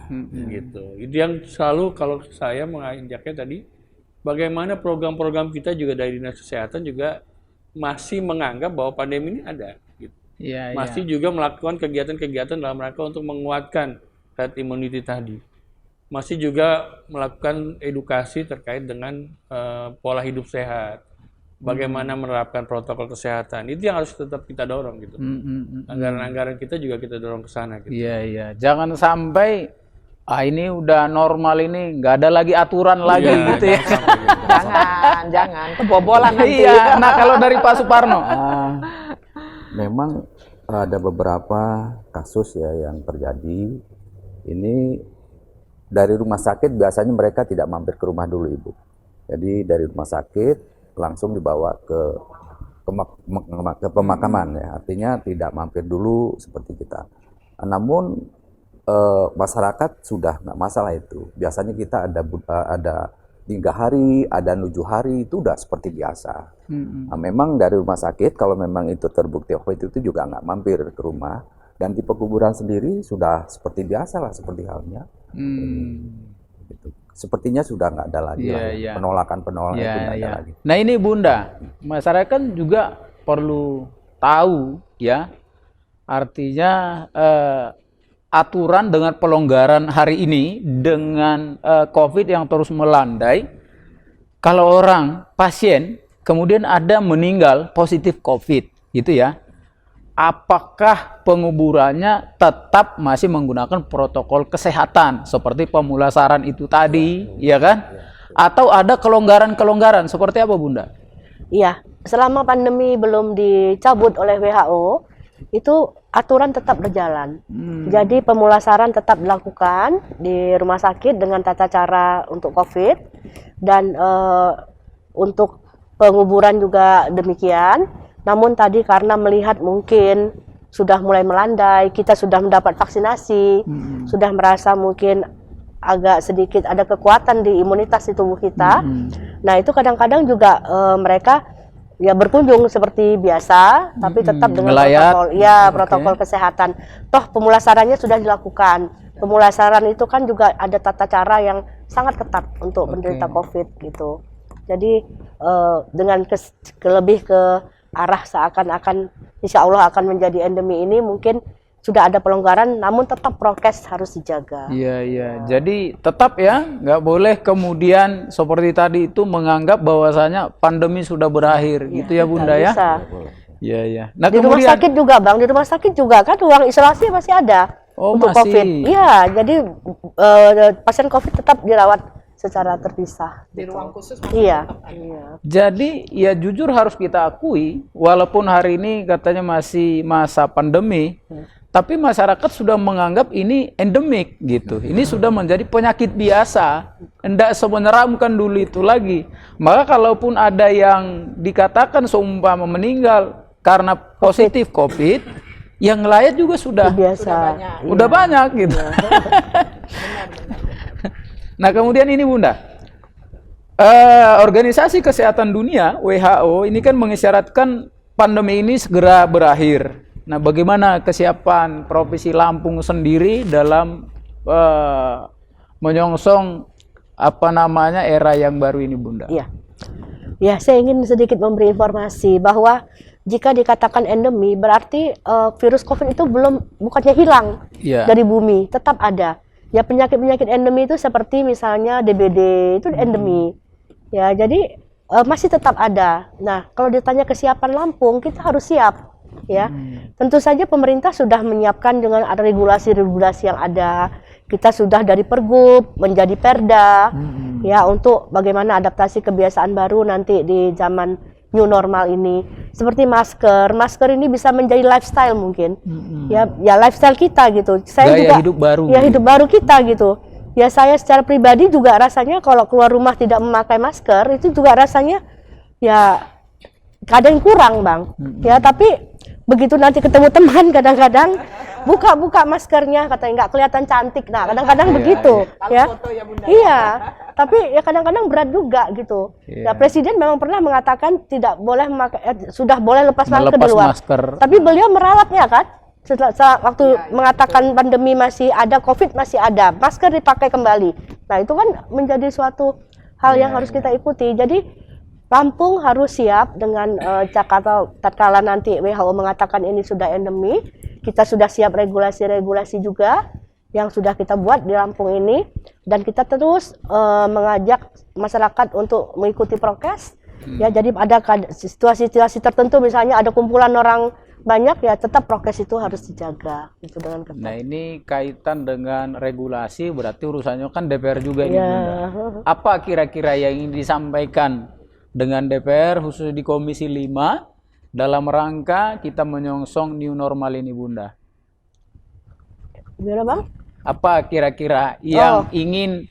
Gitu. Itu yang selalu kalau saya mengajaknya tadi, bagaimana program-program kita juga dari Dinas Kesehatan juga masih menganggap bahwa pandemi ini ada. Gitu. Iya, Masih juga melakukan kegiatan-kegiatan dalam rangka untuk menguatkan herd immunity tadi. Masih juga melakukan edukasi terkait dengan pola hidup sehat. Bagaimana menerapkan protokol kesehatan. Itu yang harus tetap kita dorong gitu. Anggaran-anggaran kita juga kita dorong ke sana gitu. Iya, iya. Jangan sampai ini udah normal ini, nggak ada lagi aturan lagi gitu ya. Jangan kebobolan nanti. Iya. Nah, kalau dari Pak Suparno. Memang ada beberapa kasus ya yang terjadi. Ini dari rumah sakit biasanya mereka tidak mampir ke rumah dulu, Ibu. Jadi dari rumah sakit langsung dibawa ke pemakaman ya. Artinya tidak mampir dulu seperti kita. Namun masyarakat sudah nggak masalah itu. Biasanya kita ada 3 hari, ada 7 hari, itu udah seperti biasa. Nah, memang dari rumah sakit, kalau memang itu terbukti COVID itu juga nggak mampir ke rumah. Dan di pekuburan sendiri sudah seperti biasa lah, seperti halnya. Gitu. Sepertinya sudah nggak ada lagi penolakan-penolakan itu nggak ada lagi. Nah ini Bunda, masyarakat juga perlu tahu ya, Artinya aturan dengan pelonggaran hari ini dengan COVID yang terus melandai, kalau orang pasien kemudian ada meninggal positif COVID, gitu ya, apakah penguburannya tetap masih menggunakan protokol kesehatan seperti pemulasaran itu tadi, ya kan? Atau ada kelonggaran-kelonggaran seperti apa, Bunda? Iya, selama pandemi belum dicabut oleh WHO, itu aturan tetap berjalan. Jadi pemulasaran tetap dilakukan di rumah sakit dengan tata cara untuk COVID, dan untuk penguburan juga demikian. Namun tadi karena melihat mungkin sudah mulai melandai, kita sudah mendapat vaksinasi, sudah merasa mungkin agak sedikit ada kekuatan di imunitas di tubuh kita. Nah itu kadang-kadang juga mereka ya berkunjung seperti biasa, tapi tetap dengan protokol kesehatan. Toh pemulasarannya sudah dilakukan. Pemulasaran itu kan juga ada tata cara yang sangat ketat untuk penderita COVID gitu. Jadi dengan lebih ke arah seakan-akan insya Allah akan menjadi endemi ini, mungkin sudah ada pelonggaran, namun tetap prokes harus dijaga. Iya. Jadi tetap ya, nggak boleh kemudian seperti tadi itu menganggap bahwasanya pandemi sudah berakhir, gitu ya Bunda ya? Bisa. Iya. Nah, di rumah sakit juga Bang, di rumah sakit juga kan ruang isolasi masih ada untuk masih. COVID. Iya, jadi pasien COVID tetap dirawat secara terpisah. Di ruang khusus. Iya. Jadi ya jujur harus kita akui, walaupun hari ini katanya masih masa pandemi, tapi masyarakat sudah menganggap ini endemik gitu. Ini sudah menjadi penyakit biasa, hendak semeneramkan dulu itu lagi. Maka kalaupun ada yang dikatakan seumpama meninggal karena positif COVID, yang lain juga sudah biasa. Udah banyak gitu. Nah kemudian ini Bunda, Organisasi Kesehatan Dunia WHO ini kan mengisyaratkan pandemi ini segera berakhir. Nah bagaimana kesiapan Provinsi Lampung sendiri dalam menyongsong era yang baru ini Bunda? Ya, saya ingin sedikit memberi informasi bahwa jika dikatakan endemi berarti virus COVID itu bukannya hilang dari bumi, tetap ada. Ya penyakit-penyakit endemi itu seperti misalnya DBD itu endemi. Ya jadi masih tetap ada. Nah kalau ditanya kesiapan Lampung, kita harus siap. Ya tentu saja pemerintah sudah menyiapkan dengan regulasi-regulasi yang ada. Kita sudah dari Pergub menjadi Perda, ya untuk bagaimana adaptasi kebiasaan baru nanti di zaman new normal ini. Seperti masker ini bisa menjadi lifestyle mungkin. Ya lifestyle kita gitu. Saya gaya juga hidup baru. Ya hidup baru kita gitu. Ya saya secara pribadi juga rasanya kalau keluar rumah tidak memakai masker itu juga rasanya ya kadang kurang Bang. Ya tapi begitu nanti ketemu teman kadang-kadang buka maskernya katanya nggak kelihatan cantik. Nah kadang-kadang begitu ya. Iya. Tapi ya kadang-kadang berat juga gitu. Ya Presiden memang pernah mengatakan tidak boleh sudah boleh lepas masker di luar. Tapi beliau meralatnya kan. Setelah waktu mengatakan pandemi masih ada, COVID masih ada, masker dipakai kembali. Nah itu kan menjadi suatu hal yang harus kita ikuti. Jadi Lampung harus siap dengan tatkala nanti WHO mengatakan ini sudah endemi, kita sudah siap regulasi-regulasi juga yang sudah kita buat di Lampung ini, dan kita terus mengajak masyarakat untuk mengikuti prokes. Ya jadi ada situasi-situasi tertentu misalnya ada kumpulan orang banyak ya tetap prokes itu harus dijaga itu dengan ketat. Nah ini kaitan dengan regulasi berarti urusannya kan DPR juga ini Bunda. Apa kira-kira yang ingin disampaikan dengan DPR khusus di Komisi 5 dalam rangka kita menyongsong new normal ini Bunda? Gimana Bang? Apa kira-kira yang ingin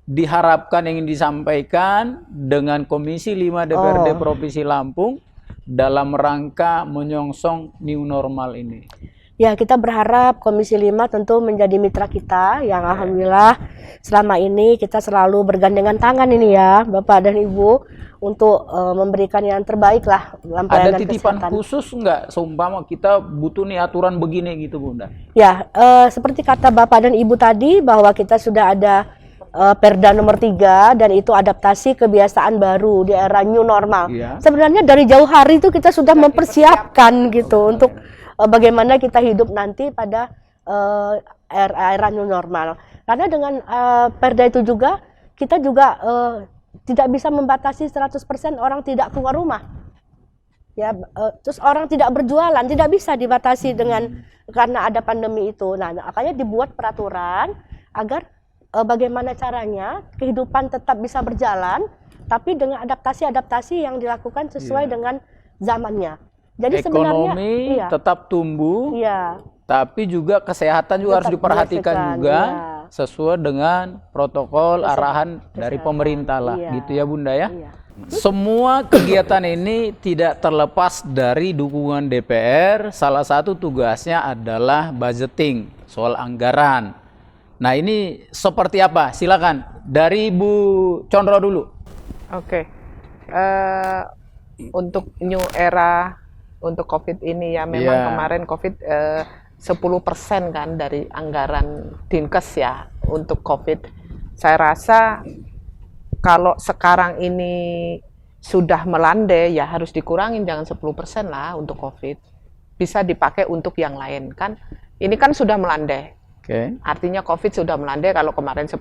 diharapkan, ingin disampaikan dengan Komisi 5 DPRD Provinsi Lampung dalam rangka menyongsong new normal ini? Ya kita berharap Komisi 5 tentu menjadi mitra kita yang alhamdulillah selama ini kita selalu bergandengan tangan ini ya Bapak dan Ibu untuk memberikan yang terbaik lah dalam pelayanan kesehatan. Ada titipan khusus nggak seumpama kita butuh nih aturan begini gitu Bunda? Ya seperti kata Bapak dan Ibu tadi bahwa kita sudah ada Perda nomor 3 dan itu adaptasi kebiasaan baru di era new normal. Sebenarnya dari jauh hari itu kita sudah mempersiapkan gitu untuk bagaimana kita hidup nanti pada era new normal. Karena dengan perda itu juga kita juga tidak bisa membatasi 100% orang tidak keluar rumah. Ya, terus orang tidak berjualan tidak bisa dibatasi karena ada pandemi itu. Nah, makanya dibuat peraturan agar bagaimana caranya kehidupan tetap bisa berjalan, tapi dengan adaptasi-adaptasi yang dilakukan sesuai dengan zamannya. Jadi sebenarnya ekonomi tetap tumbuh, tapi juga kesehatan juga Tetap harus diperhatikan juga sesuai dengan protokol arahan dari pemerintah lah, gitu ya Bunda ya. Semua kegiatan ini tidak terlepas dari dukungan DPR. Salah satu tugasnya adalah budgeting, soal anggaran. Nah, ini seperti apa? Silakan dari Bu Condro dulu. Oke. Untuk new era untuk COVID ini ya memang kemarin COVID 10% kan dari anggaran Dinkes ya untuk COVID. Saya rasa kalau sekarang ini sudah melandai ya harus dikurangin, jangan 10% lah untuk COVID. Bisa dipakai untuk yang lain kan. Ini kan sudah melandai. Artinya COVID sudah melandai, kalau kemarin 10%,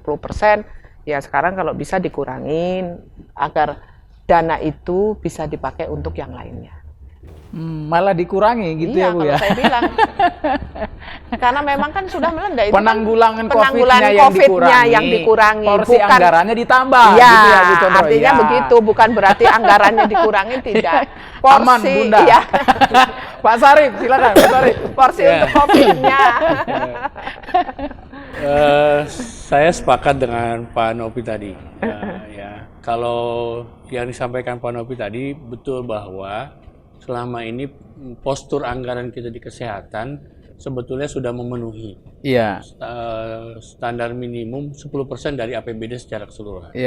ya sekarang kalau bisa dikurangin agar dana itu bisa dipakai untuk yang lainnya. Malah dikurangi gitu ya Bu ya? Saya bilang. Karena memang kan sudah melandai. Penanggulangan COVID-nya yang dikurangi. Porsi bukan, anggarannya ditambah ya, gitu ya Bu Condro? Artinya begitu, bukan berarti anggarannya dikurangi, tidak. Porsi, aman Bunda. Ya. Pak Sarif, silakan Pak Sarif. Porsi untuk COVID-nya. Saya sepakat dengan Pak Nopi tadi. Kalau yang disampaikan Pak Nopi tadi betul bahwa selama ini postur anggaran kita di kesehatan sebetulnya sudah memenuhi standar minimum 10% dari APBD secara keseluruhan.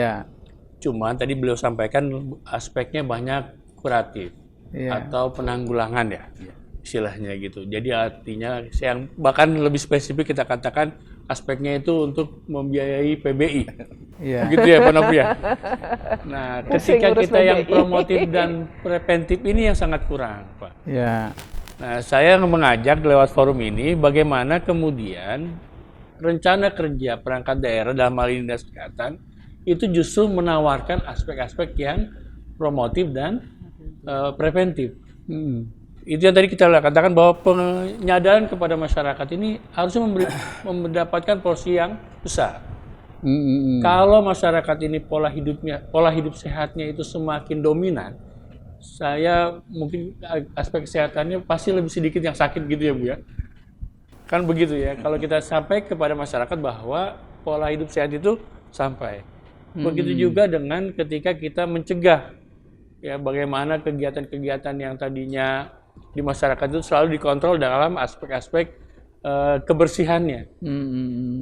Cuma tadi beliau sampaikan aspeknya banyak kuratif atau penanggulangan ya istilahnya gitu. Jadi artinya yang bahkan lebih spesifik kita katakan aspeknya itu untuk membiayai PBI. Begitu ya Pak Nopi ya. Nah, ketika kita yang promotif dan preventif ini yang sangat kurang, Pak. Nah, saya mengajak lewat forum ini bagaimana kemudian rencana kerja perangkat daerah dalam hal ini Dinas Kesehatan itu justru menawarkan aspek-aspek yang promotif dan preventif. Itu yang tadi kita katakan bahwa penyadaran kepada masyarakat ini harusnya mendapatkan porsi yang besar. Kalau masyarakat ini pola hidup sehatnya itu semakin dominan, saya mungkin aspek kesehatannya pasti lebih sedikit yang sakit gitu ya Bu ya. Kan begitu ya, kalau kita sampai kepada masyarakat bahwa pola hidup sehat itu sampai. Begitu juga dengan ketika kita mencegah ya bagaimana kegiatan-kegiatan yang tadinya di masyarakat itu selalu dikontrol dalam aspek-aspek kebersihannya,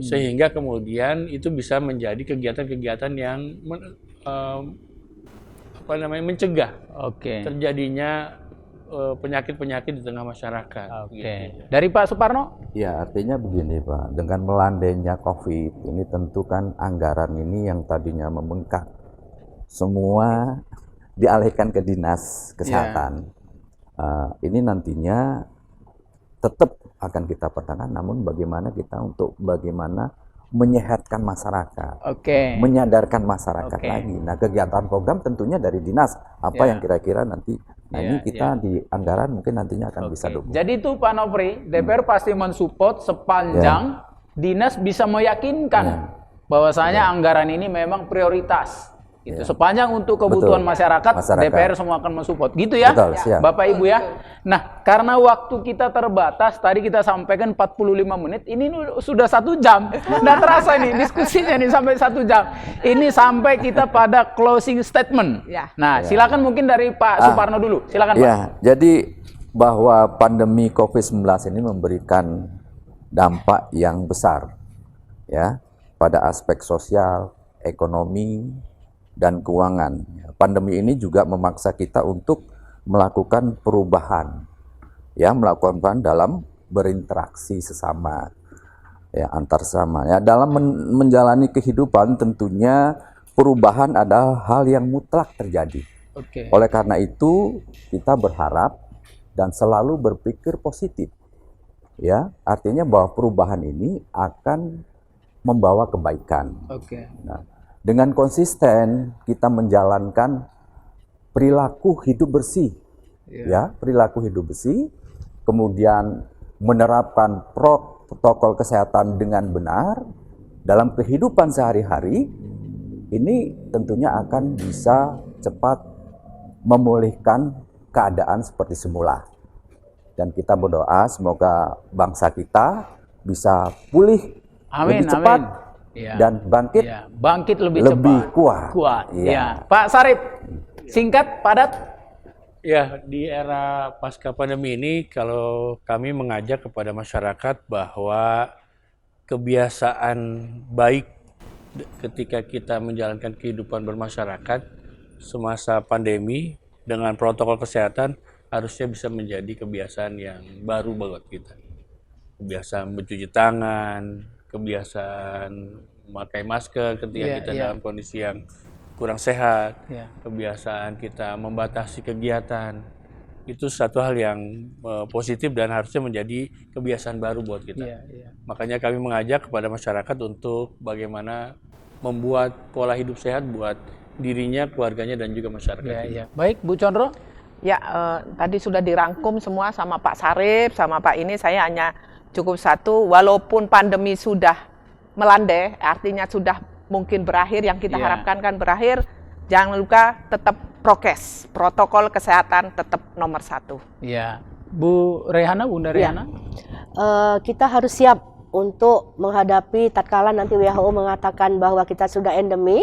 sehingga kemudian itu bisa menjadi kegiatan-kegiatan yang mencegah terjadinya penyakit-penyakit di tengah masyarakat. Gitu. Dari Pak Suparno? Ya, artinya begini Pak, dengan melandainya COVID ini tentu kan anggaran ini yang tadinya membengkak semua dialihkan ke Dinas Kesehatan. Ini nantinya tetap akan kita pertahankan, namun bagaimana kita bagaimana menyehatkan masyarakat, menyadarkan masyarakat lagi. Nah, kegiatan program tentunya dari dinas apa yang kira-kira nanti, ini kita di anggaran mungkin nantinya akan bisa dukung. Jadi itu Pak Nopri, DPR pasti mensupport sepanjang dinas bisa meyakinkan bahwasanya anggaran ini memang prioritas. Gitu. Sepanjang untuk kebutuhan masyarakat, DPR semua akan mensupport. Gitu ya, Bapak Ibu ya. Nah, karena waktu kita terbatas, tadi kita sampaikan 45 menit, ini sudah 1 jam. Nggak terasa nih diskusinya nih sampai 1 jam. Ini sampai kita pada closing statement. Nah, silakan mungkin dari Pak Suparno dulu. Silakan Pak. Jadi bahwa pandemi COVID-19 ini memberikan dampak yang besar ya pada aspek sosial, ekonomi, dan keuangan. Pandemi ini juga memaksa kita untuk melakukan perubahan, melakukan dalam berinteraksi sesama, antar sesama. Dalam menjalani kehidupan tentunya perubahan adalah hal yang mutlak terjadi. Oleh karena itu kita berharap dan selalu berpikir positif. Ya, artinya bahwa perubahan ini akan membawa kebaikan. Oke. Nah, dengan konsisten kita menjalankan perilaku hidup bersih, ya, perilaku hidup bersih, kemudian menerapkan protokol kesehatan dengan benar dalam kehidupan sehari-hari, ini tentunya akan bisa cepat memulihkan keadaan seperti semula. Dan kita berdoa semoga bangsa kita bisa pulih Amin, lebih cepat amin. Ya. dan bangkit Ya, bangkit lebih lebih cepat. kuat. Ya. Ya. Pak Sarip, singkat, padat. Ya, di era pasca pandemi ini, kalau kami mengajak kepada masyarakat bahwa kebiasaan baik ketika kita menjalankan kehidupan bermasyarakat semasa pandemi dengan protokol kesehatan harusnya bisa menjadi kebiasaan yang baru buat kita. Kebiasaan mencuci tangan, kebiasaan memakai masker ketika Iya, kita iya. dalam kondisi yang kurang sehat, Ya. kebiasaan kita membatasi kegiatan, itu satu hal yang positif dan harusnya menjadi kebiasaan baru buat kita. Iya, iya. Makanya kami mengajak kepada masyarakat untuk bagaimana membuat pola hidup sehat buat dirinya, keluarganya, dan juga masyarakat. Ya, ya. Baik, Bu Condro. Ya, tadi sudah dirangkum semua sama Pak Sarip, sama Pak ini. Saya hanya cukup satu, walaupun pandemi sudah melandai, artinya sudah mungkin berakhir, yang kita Iya. harapkan kan berakhir, jangan lupa tetap prokes, protokol kesehatan tetap nomor 1. Ya. Bu Rehana, Bunda Ya. Rehana. Kita harus siap untuk menghadapi tatkala nanti WHO mengatakan bahwa kita sudah endemi,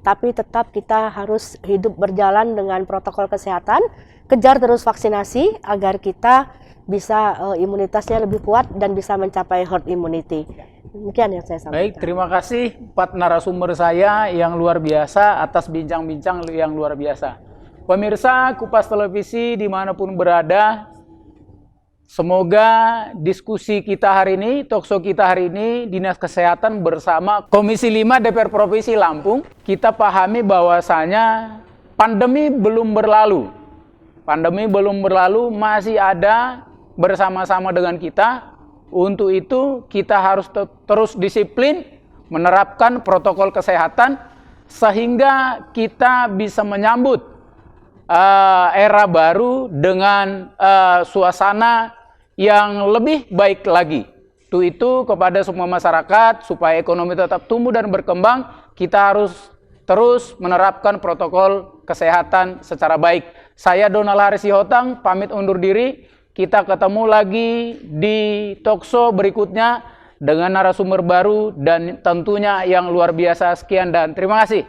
tapi tetap kita harus hidup berjalan dengan protokol kesehatan, kejar terus vaksinasi agar kita bisa imunitasnya lebih kuat dan bisa mencapai herd immunity. Demikian yang saya sampaikan. Baik, terima kasih 4 narasumber saya yang luar biasa atas bincang-bincang yang luar biasa. Pemirsa Kupas Televisi dimanapun berada, semoga diskusi kita hari ini, talkshow kita hari ini, Dinas Kesehatan bersama Komisi 5 DPR Provinsi Lampung, kita pahami bahwasanya pandemi belum berlalu. Pandemi belum berlalu, masih ada bersama-sama dengan kita. Untuk itu kita harus terus disiplin menerapkan protokol kesehatan sehingga kita bisa menyambut era baru dengan suasana yang lebih baik lagi. Untuk itu kepada semua masyarakat supaya ekonomi tetap tumbuh dan berkembang, kita harus terus menerapkan protokol kesehatan secara baik. Saya Donald Haris Sihotang pamit undur diri. Kita ketemu lagi di talkshow berikutnya dengan narasumber baru dan tentunya yang luar biasa. Sekian dan terima kasih.